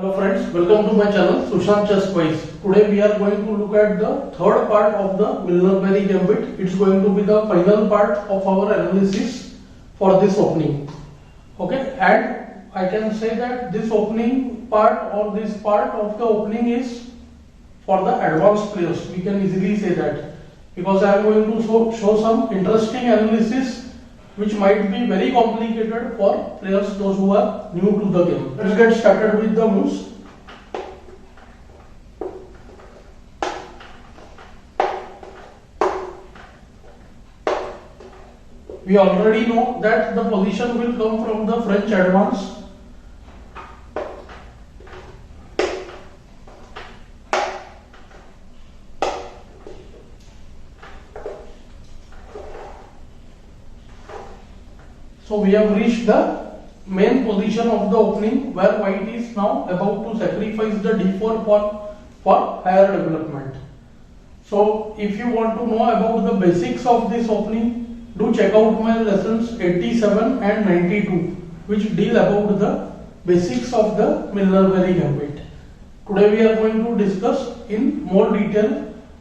Hello friends, welcome to my channel Sushant Chess Quiz. Today we are going to look at the third part of the Milner Gambit. It's going to be the final part of our analysis for this opening. Okay, and I can say that this opening part or this part of the opening is for the advanced players. We can easily say that because I am going to show some interesting analysis which might be very complicated for players those who are new to the game. Let's get started with the moves. We already know that the position will come from the French advance. So we have reached the main position of the opening where white is now about to sacrifice the d4 pawn for higher development. So if you want to know about the basics of this opening, do check out my lessons 87 and 92 which deal about the basics of the Milner Gambit. Today we are going to discuss in more detail.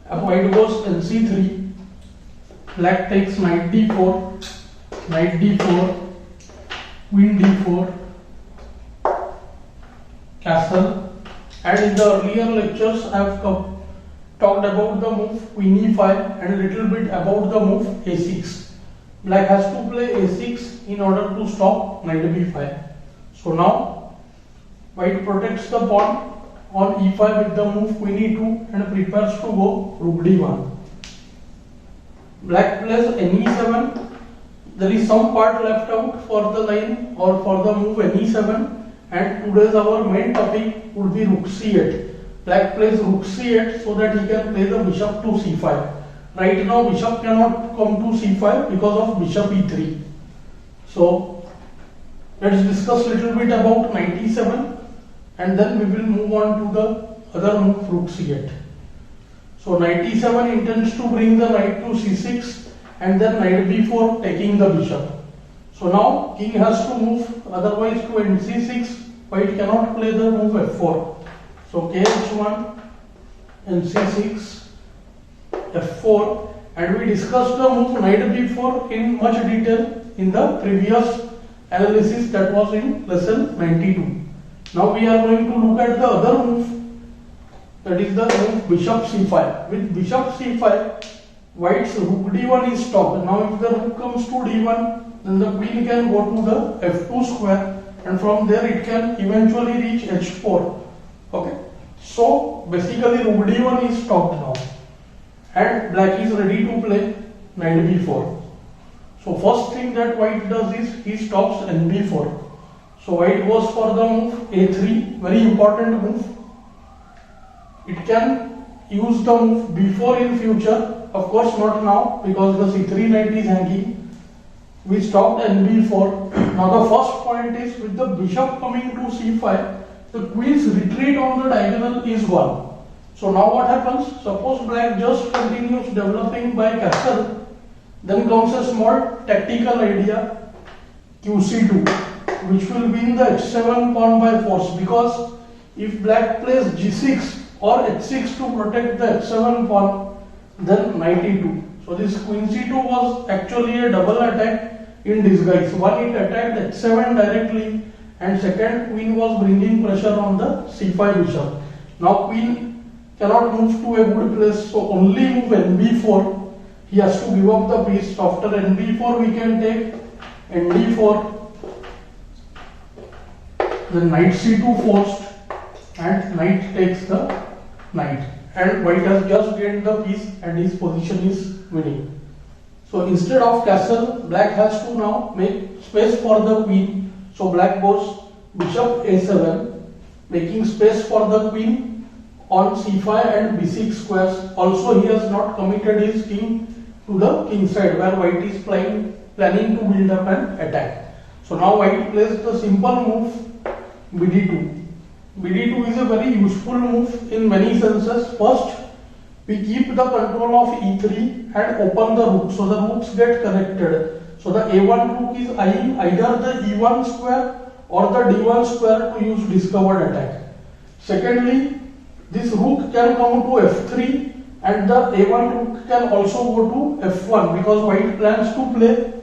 White goes nc3, black takes knight d4, knight d4, queen d4, castle, and in the earlier lectures I have talked about the move queen e5 and a little bit about the move a6. Black has to play a6 in order to stop knight b5. So now white protects the pawn on e5 with the move queen e2 and prepares to go rook d1. Black plays ne7. There is some part left out for the line or for the move ne7, and today's our main topic would be rook c8. Black plays rook c8 so that he can play the bishop to c5. Right now bishop cannot come to c5 because of bishop e3. So let's discuss little bit about knight e7 and then we will move on to the other move rook c8. So knight e7 intends to bring the knight to c6 and then knight b4 taking the bishop. So now king has to move, otherwise to nc6 white cannot play the move f4. So kh1, nc6, f4, and we discussed the move knight b4 in much detail in the previous analysis that was in lesson 92. Now we are going to look at the other move, that is the move bishop c5. With bishop c5 white's rook d1 is stopped. Now if the rook comes to d1, then the queen can go to the f2 square and from there it can eventually reach h4. Okay, so basically rook d1 is stopped now and black is ready to play knight b4. So first thing that white does is he stops nb4. So white goes for the move a3, very important move. It can use the move b4 in future. Of course not now because the c3 knight is hanging. We stopped nb4. Now the first point is with the bishop coming to c5, the queen's retreat on the diagonal is gone. So now what happens? Suppose black just continues developing by castle, then comes a small tactical idea qc2, which will win the h7 pawn by force, because if black plays g6 or h6 to protect the h7 pawn, then knight e2. So this queen c2 was actually a double attack in disguise. One, it attacked h7 directly, and second, queen was bringing pressure on the c5 bishop. Now queen cannot move to a good place, so only move nb4. He has to give up the piece. After nb4 we can take nd4, then knight c2 forced, and knight takes the knight. And white has just gained the piece and his position is winning. So instead of castle, black has to now make space for the queen. So black goes bishop a7, making space for the queen on c5 and b6 squares. Also he has not committed his king to the king side where white is planning to build up an attack. So now white plays the simple move bd2. bd2 is a very useful move in many senses. First, we keep the control of e3 and open the rook, so the rooks get connected. So the a1 rook is eyeing either the e1 square or the d1 square to use discovered attack. Secondly, this rook can come to f3 and the a1 rook can also go to f1 because white plans to play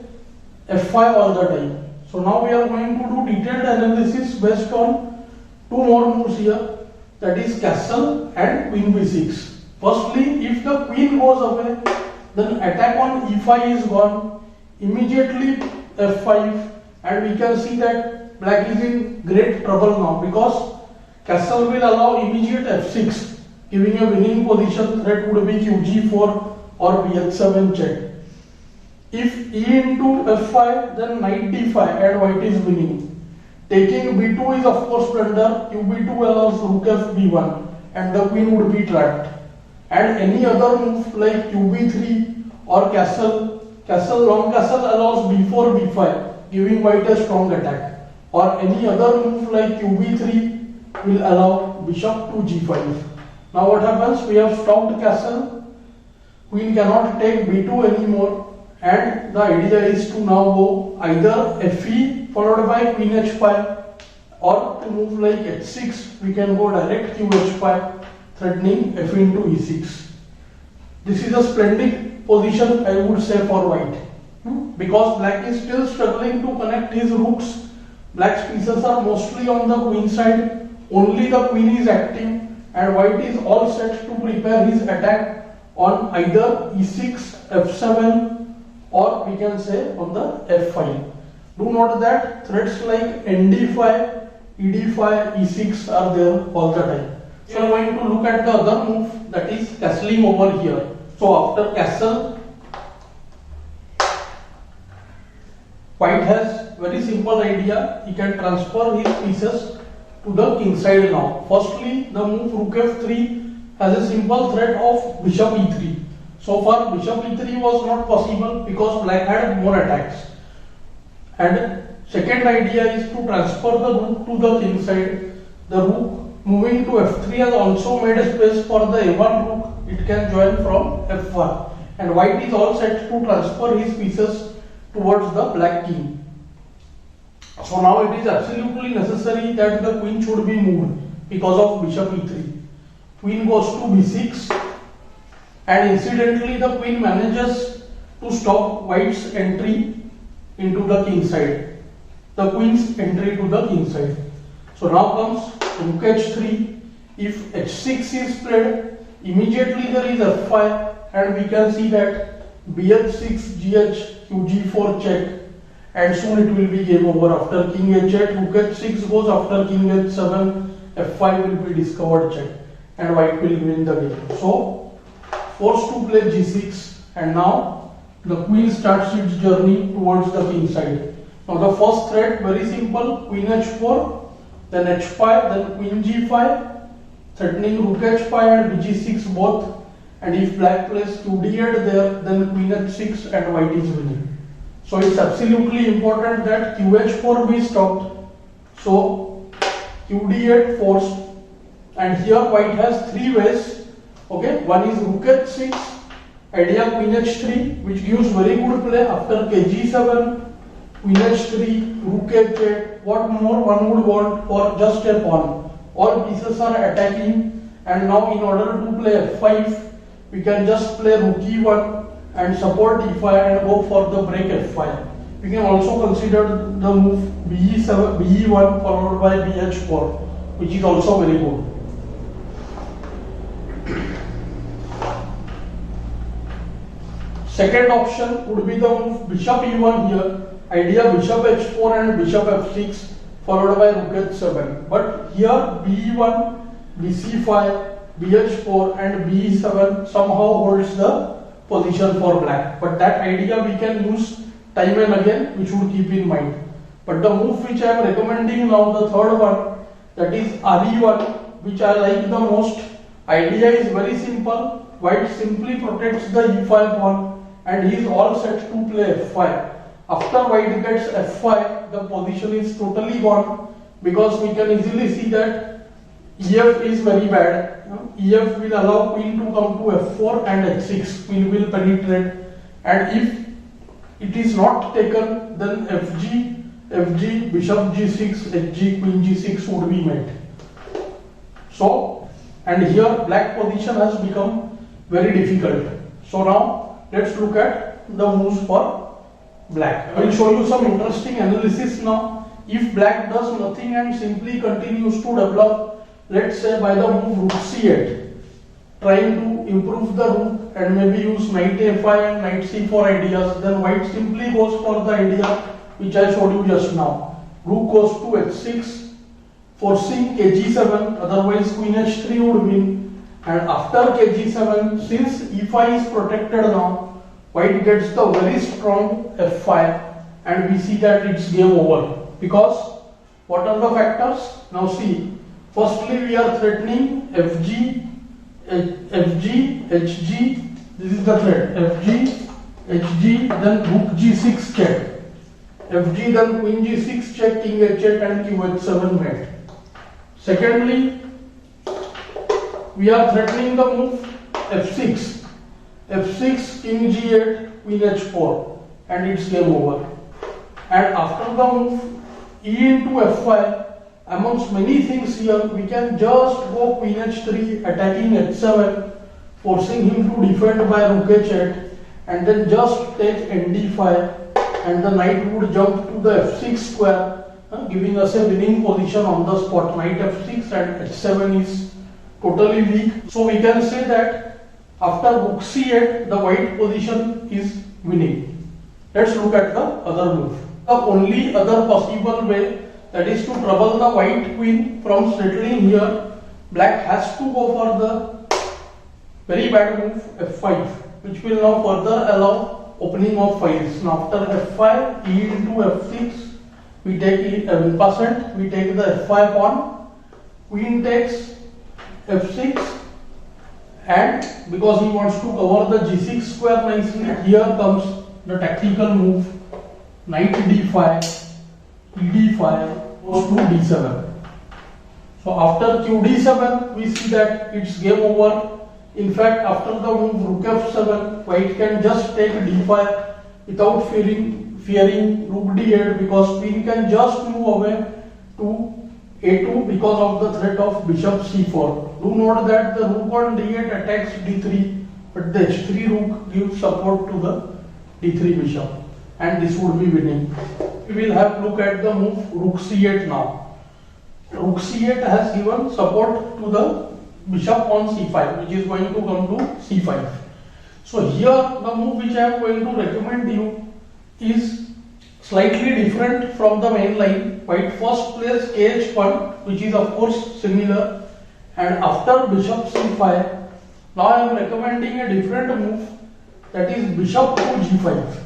f5 all the time. So now we are going to do detailed analysis based on two more moves here, that is castle and queen b6. Firstly, if the queen goes away, then attack on e5 is gone, immediately f5, and we can see that black is in great trouble now because castle will allow immediate f6, giving a winning position. Threat would be qg4 or bh7 check. If e into f5, then knight d5 and white is winning. Taking b2 is of course blunder. qb2 allows rook fb1 and the queen would be trapped. And any other move like qb3 or long castle allows b4 b5, giving white a strong attack. Or any other move like qb3 will allow bishop to g5. Now what happens? We have stopped castle. Queen cannot take b2 anymore. And the idea is to now go either fe followed by queen h5, or to move like h6 we can go direct qh5 threatening f into e6. This is a splendid position, I would say, for white, because black is still struggling to connect his rooks. Black's pieces are mostly on the queen side, only the queen is active, and white is all set to prepare his attack on either e6, f7, or we can say on the f5. Do note that threats like nd5, ed5, e6 are there all the time. So I am going to look at the other move, that is castling over here. So after castle, white has very simple idea. He can transfer his pieces to the king side now. Firstly, the move rook f3 has a simple threat of bishop e3. So far bishop e3 was not possible because black had more attacks. And second idea is to transfer the rook to the king side. The rook moving to f3 has also made a space for the a1 rook. It can join from f1. And white is all set to transfer his pieces towards the black king. So now it is absolutely necessary that the queen should be moved because of bishop e3. Queen goes to b6. And incidentally, the queen manages to stop white's entry into the king side, the queen's entry to the king side. So now comes rook h3. If h6 is played, immediately there is f5, and we can see that bh6, gh, qg4 check, and soon it will be game over. After king h8, rook h6 goes, after king h7, f5 will be discovered check, and white will win the game. So forced to play g6, and now the queen starts its journey towards the king side. Now the first threat, very simple, queen h4, then h5, then queen g5, threatening rook h5 and bg6 both. And if black plays qd8 there, then queen h6 and white is winning. So it's absolutely important that qh4 be stopped. So qd8 forced, and here white has three ways. Okay, one is rook h6, idea queen h3, which gives very good play. After kg7, queen h3, rook h8. What more one would want for just a pawn? All pieces are attacking, and now in order to play f5, we can just play rook e1 and support e5 and go for the break f5. We can also consider the move be7, be1 followed by bh4, which is also very good. Second option would be the move bishop e1 here, idea bishop h4 and bishop f6 followed by rook h7. But here b1, bc5, bh4 and b7 somehow holds the position for black. But that idea we can use time and again, which would keep in mind. But the move which I am recommending now, the third one, that is re1, which I like the most. Idea is very simple. White simply protects the e5 pawn, and he is all set to play f5. After white gets f5, the position is totally gone, because we can easily see that ef is very bad. Ef will allow queen to come to f4 and h6. Queen will penetrate, and if it is not taken, then fg, bishop g6, hg, queen g6 would be met. So, and here black position has become very difficult. So now let's look at the moves for black. I will show you some interesting analysis now. If black does nothing and simply continues to develop, let's say by the move rook c8, trying to improve the rook and maybe use knight a5 and knight c4 ideas, then white simply goes for the idea which I showed you just now. Rook goes to h6, forcing kg7, otherwise queen h3 would win. And after kg7, since e5 is protected now, white gets the very strong f5 and we see that it's game over. Because what are the factors? Now see, firstly we are threatening fg, hg, this is the threat, fg, hg, then rook g6 check, fg, then queen g6 check, king h8 and q h7 mate. Secondly, we are threatening the move f6, f6, king g8, queen h4 and it's game over. And after the move e into f5, amongst many things here, we can just go queen h3, attacking h7, forcing him to defend by rook h8 and then just take nd5 and the knight would jump to the f6 square, giving us a winning position on the spot. Knight f6 and h7 is totally weak. So we can say that after rook c8, the white position is winning. Let's look at the other move. The only other possible way, that is to trouble the white queen from settling here, black has to go for the very bad move f5, which will now further allow opening of files. Now after f5, e into f6, we take passant, we take the f5 pawn, queen takes f6, and because he wants to cover the g6 square nicely, here comes the tactical move knight d5, ed5 goes to d7. So after qd7, we see that it's game over. In fact, after the move rook f7, white can just take d5 without fearing rook d8, because queen can just move away to a2 because of the threat of bishop c4. Do note that the rook on d8 attacks d3, but the h3 rook gives support to the d3 bishop, and this would be winning. We will have look at the move rook c8 now. Rook c8 has given support to the bishop on c5, which is going to come to c5. So here the move which I am going to recommend you is slightly different from the main line. White first plays kh1, which is of course similar, and after bishop c5, now I am recommending a different move, that is bishop to g5.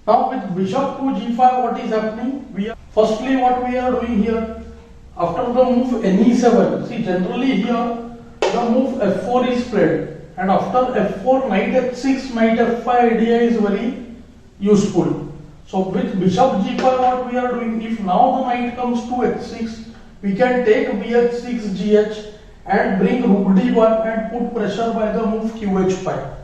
Now with bishop to g5, what is happening? Firstly what we are doing here, after the move ne7, see generally here the move f4 is played, and after f4 knight h6, knight f5 idea is very useful. So with bishop g5, what we are doing, if now the knight comes to h6, we can take bh6 gh and bring rook d1 and put pressure by the move qh5.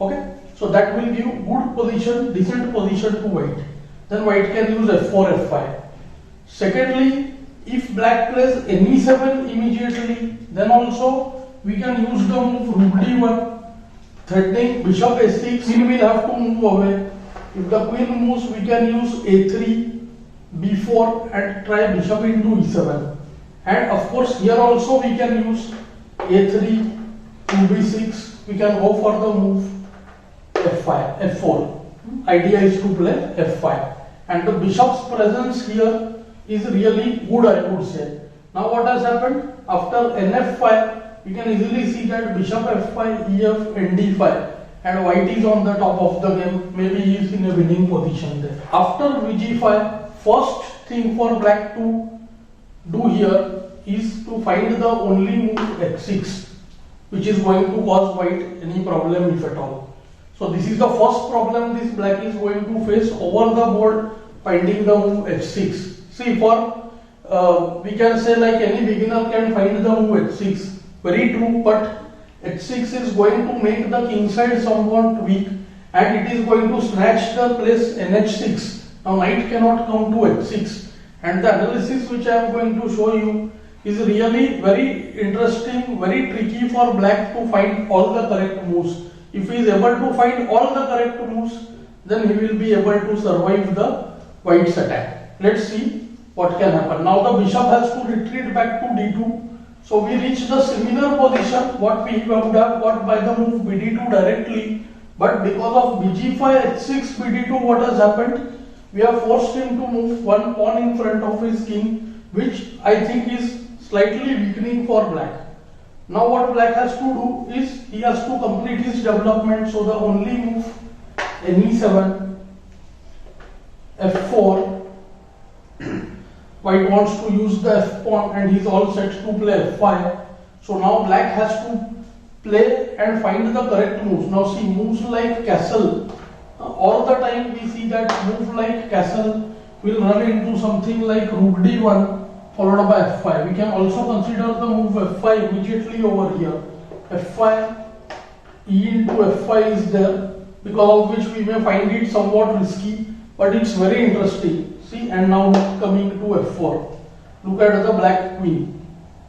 Okay, so that will give good position, decent position to white. Then white can use f4 f5. Secondly, if black plays ne7 immediately, then also we can use the move rook d1, threatening bishop a6. Queen will have to move away. If the queen moves, we can use a3, b4 and try bishop into e7. And of course here also we can use a3, 2b6. We can go for the move f5, f4. Idea is to play f5. And the bishop's presence here is really good, I would say. Now what has happened? After nf5, we can easily see that bishop f5, ef, nd5. And white is on the top of the game. Maybe he is in a winning position there. After vg5, first thing for black to do here is to find the only move h6, which is going to cause white any problem if at all. So this is the first problem this black is going to face over the board, finding the move h6. See, for we can say like any beginner can find the move h6. Very true, but h6 is going to make the king side somewhat weak, and it is going to snatch the place nh6. Now knight cannot come to h6, and the analysis which I am going to show you is really very interesting, very tricky for black to find all the correct moves. If he is able to find all the correct moves, then he will be able to survive the white's attack. Let's see what can happen. Now the bishop has to retreat back to d2. So we reach the similar position what we would have got by the move bd2 directly. But because of bg5, h6, bd2, what has happened? We have forced him to move one pawn in front of his king, which I think is slightly weakening for black. Now what black has to do is he has to complete his development. So the only move, ne7, f4. White wants to use the f pawn and he is all set to play f5. So now black has to play and find the correct moves. Now see, moves like castle. All the time we see that move like castle will run into something like rook d1 followed by f5. We can also consider the move f5 immediately over here. f5, e into f5 is there, because of which we may find it somewhat risky, but it's very interesting. See, and now coming to f4. Look at the black queen.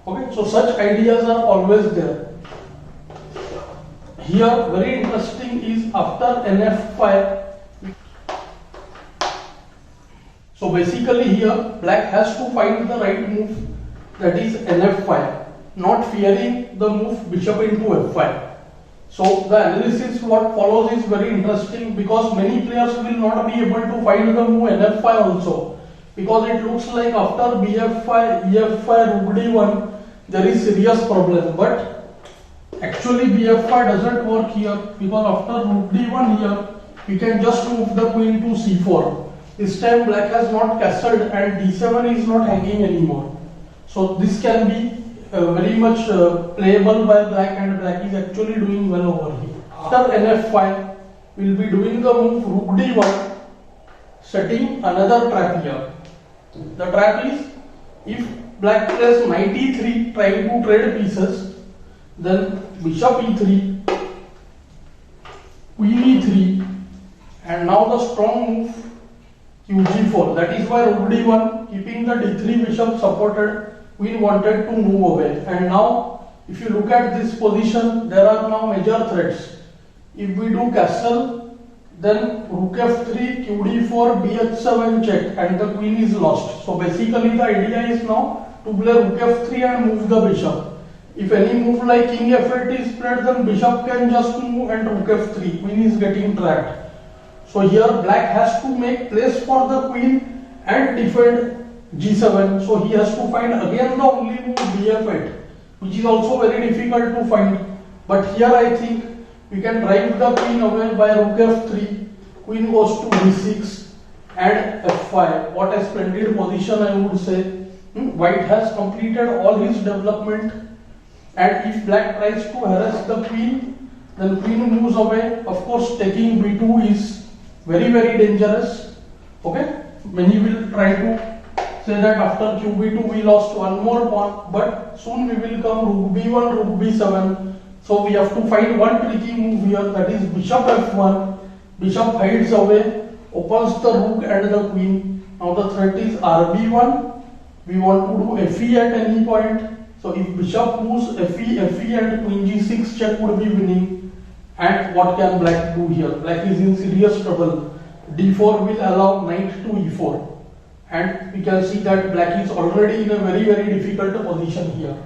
Okay, so such ideas are always there. Here, very interesting is after nf5. So basically here, black has to find the right move, that is nf5, not fearing the move bishop into f5. So the analysis what follows is very interesting, because many players will not be able to find the move nf5 also, because it looks like after bf5, ef5, rook d1 there is serious problem. But actually bf5 doesn't work here, because after rook d1 here we can just move the queen to c4. This time black has not castled and d7 is not hanging anymore. So this can be very much playable by black, and black is actually doing well over here. After nf5, we will be doing the move rook d1, setting another trap here. The trap is, if black plays knight e3 trying to trade pieces, then bishop e3, queen e3, and now the strong move qg4. That is why rook d1, keeping the d3 bishop supported, queen wanted to move away. And now if you look at this position, there are now major threats. If we do castle, then rook f3, qd4, bh7 check, and the queen is lost. So basically the idea is now to play rook f3 and move the bishop. If any move like king f8 is played, then bishop can just move and rook f3, queen is getting trapped. So here black has to make place for the queen and defend g7. So he has to find again the only move bf8, which is also very difficult to find. But here I think we can drive the queen away by rook f3, queen goes to d6 and f5. What a splendid position, I would say. White has completed all his development, and if black tries to harass the queen, then queen moves away. Of course, taking b2 is very dangerous. Okay, many will try to say that after qb2 we lost one more pawn, but soon we will come rook b1, rook b7. So we have to find one tricky move here, that is bishop f1. Bishop hides away, opens the rook and the queen. Now the threat is rb1. We want to do fe at any point. So if bishop moves fe and queen g6 check would be winning. And what can black do here? Black is in serious trouble. d4 will allow knight to e4. And we can see that black is already in a very difficult position here.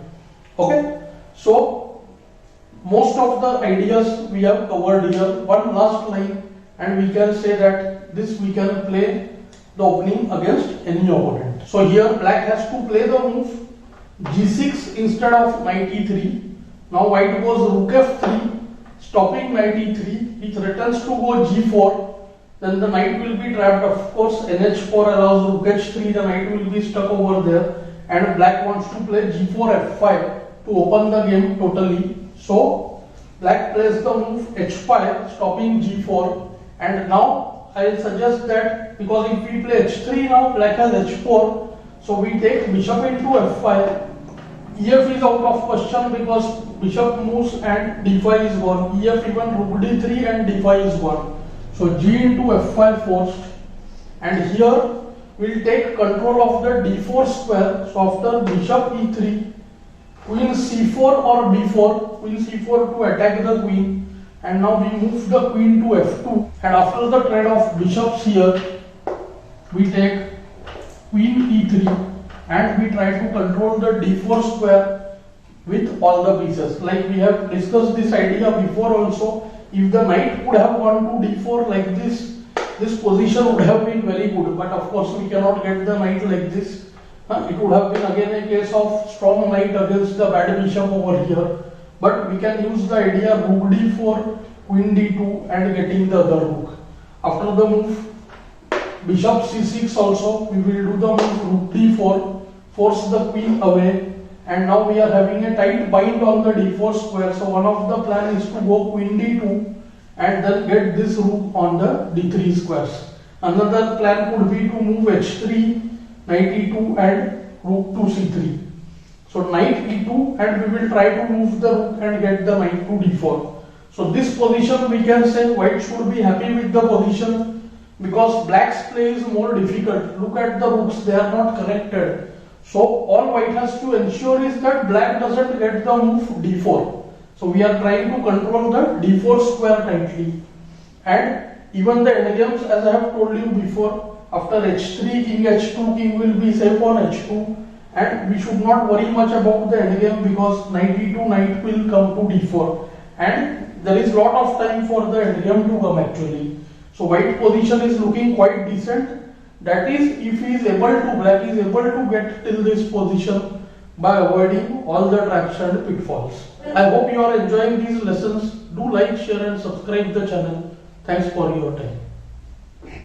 Okay, so most of the ideas we have covered here. One last line and we can say that this we can play the opening against any opponent. So here black has to play the move g6 instead of knight e3. Now white goes rook f3, stopping knight e3. He threatens to go g4. Then the knight will be trapped. Of course, nh4 allows rook h3, the knight will be stuck over there, and black wants to play g4 f5 to open the game totally. So black plays the move h5, stopping g4, and now I suggest that, because if we play h3 now, black has h4, so we take bishop into f5. ef is out of question because bishop moves and d5 is gone. ef even rook d3 and d5 is gone. So g into f5 forced, and here will take control of the d4 square. So after bishop e3, queen c4 or b4, queen c4 to attack the queen, and now we move the queen to f2, and after the trade of bishops here, we take queen e3 and we try to control the d4 square with all the pieces. Like we have discussed this idea before also, if the knight would have gone to d4 like this position would have been very good, but of course we cannot get the knight like this. It would have been again a case of strong knight against the bad bishop over here, but we can use the idea rook d4, queen d2 and getting the other rook. After the move bishop c6 also, we will do the move rook d4, force the queen away, and now we are having a tight bind on the d4 square. So one of the plan is to go queen d2 and then get this rook on the d3 squares. Another plan could be to move h3, knight e2 and rook to c3. So knight e2 and we will try to move the rook and get the knight to d4. So this position we can say white should be happy with the position, because black's play is more difficult. Look at the rooks, they are not connected. So all white has to ensure is that black doesn't get the move d4. So we are trying to control the d4 square tightly. And even the endgames, as I have told you before, after h3, king h2, king will be safe on h2, and we should not worry much about the endgame because knight e2, knight will come to d4, and there is lot of time for the endgame to come actually. So white position is looking quite decent. That is, if he is able to, black is able to get till this position by avoiding all the traps and pitfalls. I hope you are enjoying these lessons. Do like, share and subscribe the channel. Thanks for your time.